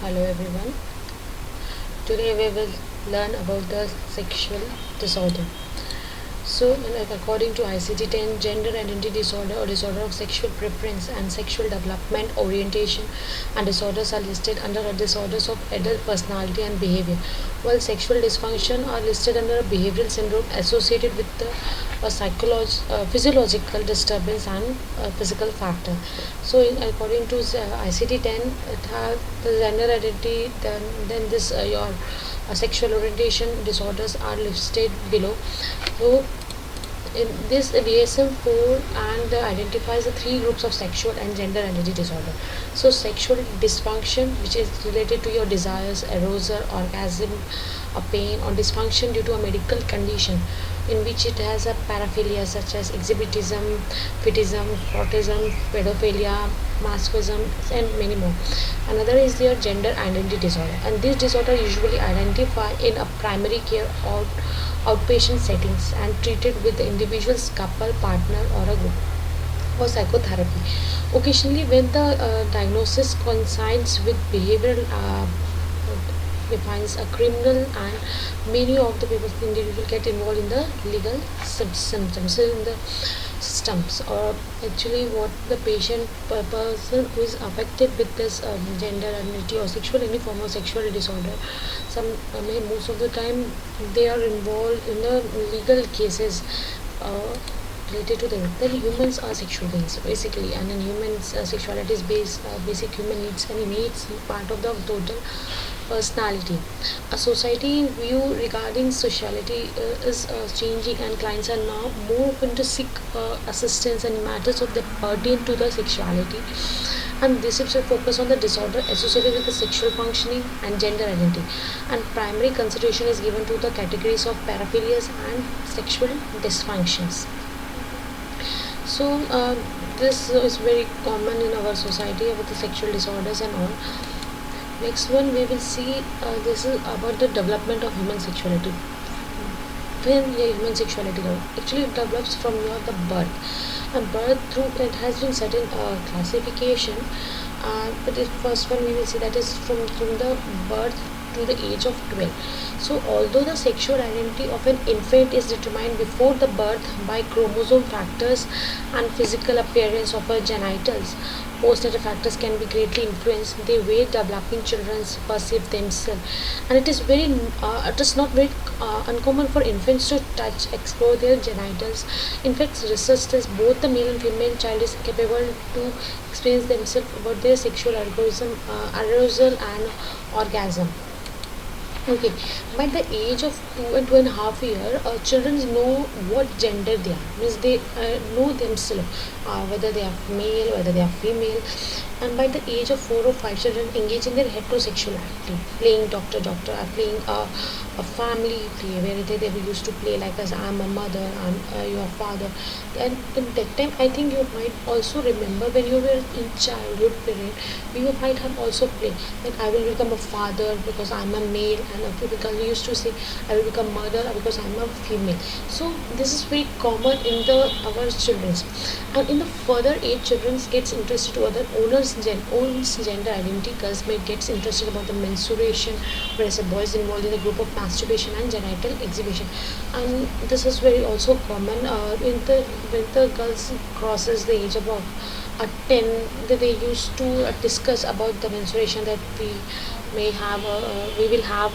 Hello everyone. Today we will learn about the sexual disorder. So, according to ICD-10, gender identity disorder or disorder of sexual preference and sexual development, orientation, and disorders are listed under the disorders of adult personality and behavior, while sexual dysfunction are listed under a behavioral syndrome associated with physiological disturbance and physical factor. So, according to ICD-10, it has the gender identity, then this your sexual orientation disorders are listed below. So, in this DSM-4 and identifies the three groups of sexual and gender identity disorder. So sexual dysfunction, which is related to your desires, arousal, orgasm, a pain or dysfunction due to a medical condition in which it has a paraphilia such as exhibitism, fetism, autism, pedophilia, masochism, and many more. Another is your gender identity disorder, and this disorder usually identify in a primary care or outpatient settings and treated with the individual's couple, partner, or a group or psychotherapy. Occasionally, when the diagnosis coincides with behavioral defines a criminal, and many of the people individual get involved in the legal symptoms in the systems, or actually what the person who is affected with this gender identity or sexual any form of sexual disorder, some most of the time they are involved in the legal cases related to them. Then humans are sexual beings basically, and in humans sexuality is basic human needs, and needs part of the total personality. A society view regarding sexuality is changing, and clients are now more open to seek assistance and matters of the pertain to the sexuality. And this is a focus on the disorder associated with the sexual functioning and gender identity. And primary consideration is given to the categories of paraphilias and sexual dysfunctions. So this is very common in our society about the sexual disorders and all. Next one we will see, this is about the development of human sexuality. When your human sexuality actually it develops from your the birth, and birth through it has been certain classification, but the first one we will see that is from the birth to the age of 12. So although the sexual identity of an infant is determined before the birth by chromosome factors and physical appearance of her genitals, postnatal factors can be greatly influence the way developing children perceive themselves. And it is it is not very uncommon for infants to touch, explore their genitals. In fact, research says both the male and female child is capable to experience themselves about their sexual arousal and orgasm. Okay, by the age of 2 and 2.5 years, children know what gender they are. Means they know themselves, whether they are male, whether they are female. And by the age of 4 or 5, children engage in their heterosexuality, playing doctor, playing a family play where they used to play like as I'm a mother, I'm your father. And in that time, I think you might also remember when you were in childhood period, you might have also played that I will become a father because I'm a male, and people used to say I will become mother because I'm a female. So this is very common in the our children's. And in the further age, children gets interested to other owners gender identity. Girls may gets interested about the menstruation, whereas a boy is involved in the group of masturbation and genital exhibition. And this is very also common in the when the girls crosses the age of 10, that they used to discuss about the menstruation, that we will have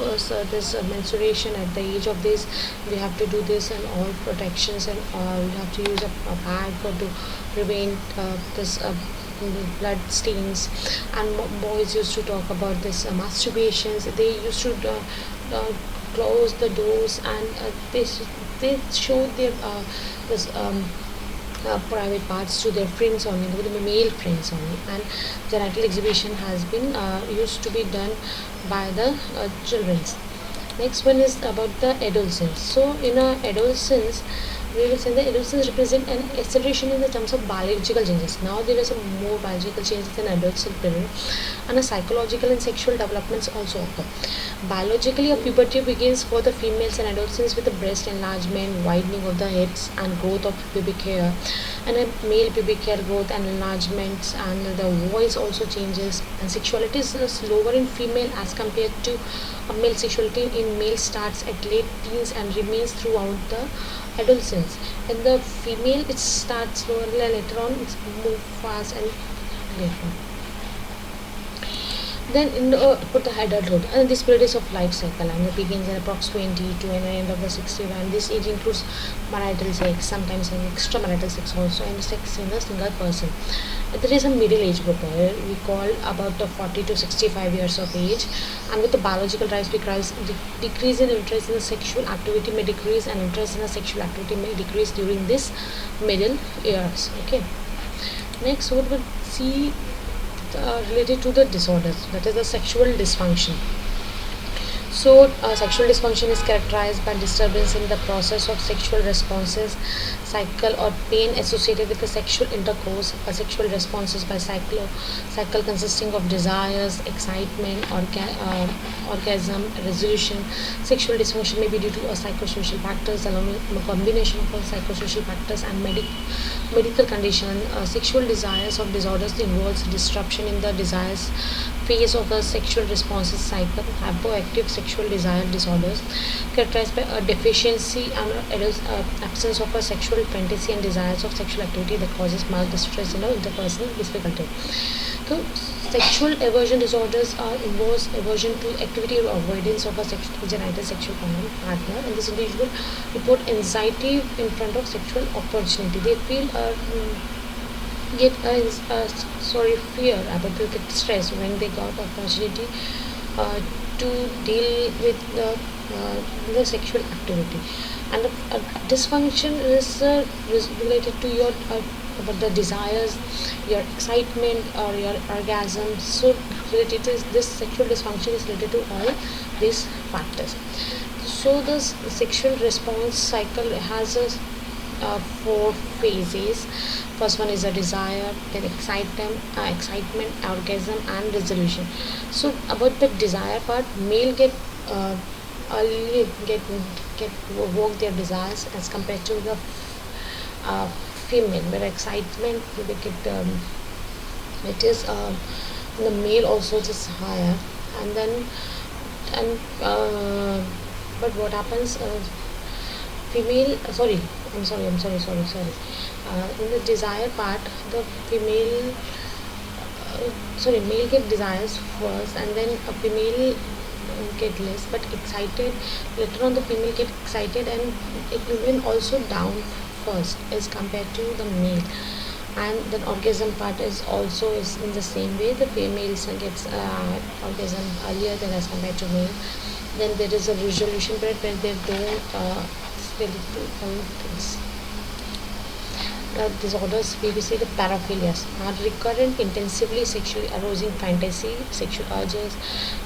this menstruation at the age of this, we have to do this and all protections, and we have to use a pad for to prevent this blood stains. And boys used to talk about this masturbations. They used to close the doors, and they showed their this private parts to their friends only, with the male friends only. And genital exhibition has been used to be done by the children's. Next one is about the adolescence. So in adolescence, we will say the adolescence represent an acceleration in the terms of biological changes. Now there is a more biological changes in adolescent period, and a psychological and sexual developments also occur. Biologically, a puberty begins for the females and adolescents with the breast enlargement, widening of the hips, and growth of pubic hair. and a male pubic hair growth and enlargements, and the voice also changes, and sexuality is slower in female as compared to a male. Sexuality in male starts at late teens and remains throughout the adolescence. In the female it starts slower, later on it's move fast and later. Then in put the adulthood, and this period is of life cycle, and it begins at approx 20 to an end of the 60, and this age includes marital sex, sometimes an extramarital sex also, and sex in the single person. There is a middle age group here we call about the 40 to 65 years of age, and with the biological rise because decrease in interest in the sexual activity may decrease, and interest in the sexual activity may decrease during this middle years. Okay, next what would see related to the disorders, that is the sexual dysfunction. So, sexual dysfunction is characterized by disturbance in the process of sexual responses, cycle or pain associated with the sexual intercourse. Sexual responses by cycle consisting of desires, excitement, orgasm, resolution. Sexual dysfunction may be due to psychosocial factors, along with a combination of psychosocial factors and medical condition. Sexual desires of disorders involves disruption in the desires phase of the sexual responses cycle. Hypoactive sexual desire disorders characterized by a deficiency and absence of a sexual fantasy and desires of sexual activity that causes marked distress in interpersonal difficulty. So, sexual aversion disorders involves aversion to activity or avoidance of a genital sexual partner, and this individual report anxiety in front of sexual opportunity. They feel get fear about the stress when they got opportunity to deal with the sexual activity. And dysfunction is related to your about the desires, your excitement or your orgasm. So related to this sexual dysfunction is related to all these factors. So the sexual response cycle has a four phases. First one is a desire, then excitement, orgasm, and resolution. So about the desire part, male get early get work their desires as compared to the female, where excitement they get it is in the male also it is higher, and then and but what happens? Female sorry I'm sorry in the desire part the female male get desires first, and then a female get less but excited later on. The female get excited and it will also down first as compared to the male. And the orgasm part is also is in the same way. The females gets orgasm earlier than as compared to male. Then there is a resolution period where they don't really do things. Disorders, we say the paraphilias are recurrent, intensively sexually arousing fantasy, sexual urges,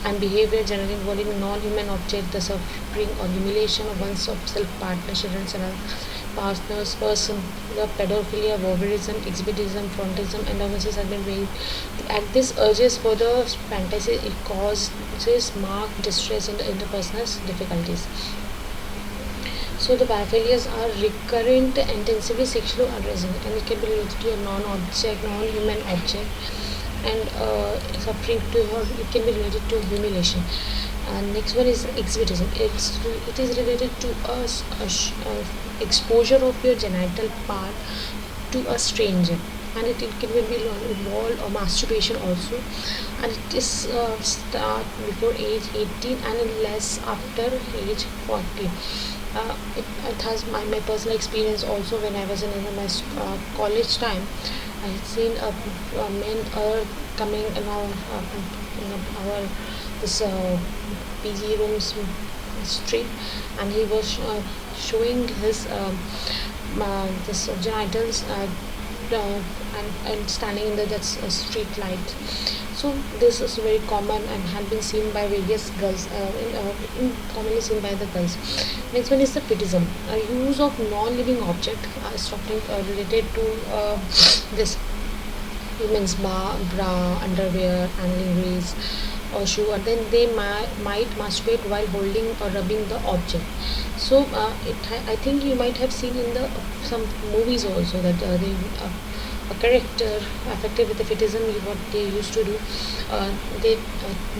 and behavior generally involving non-human object, the suffering or humiliation of one's self, partner, children, and partners, person. The pedophilia, voyeurism, exhibitism, frontism, and others have been made to act these urges for the fantasy. It causes marked distress in the interpersonal difficulties. So the paraphilias are recurrent, intensively sexually arousing, and it can be related to a non-human object, and suffering to, or it can be related to humiliation. And next one is exhibitism. It is related to exposure of your genital part to a stranger, and it can be involved or masturbation also, and it is start before age 18 and less after age 40. It has my personal experience also. When I was in my college time, I had seen men coming around our this PG rooms street, and he was showing his this genitals and standing in the street light. So this is very common and had been seen by various girls, commonly seen by the girls. Next one is the fetishism, use of non-living object, something related to this women's bra, underwear, and lingeries, or shoe, and then they might masturbate while holding or rubbing the object. So I think you might have seen in the some movies also that they a character affected with the fetishism, what they used to do, they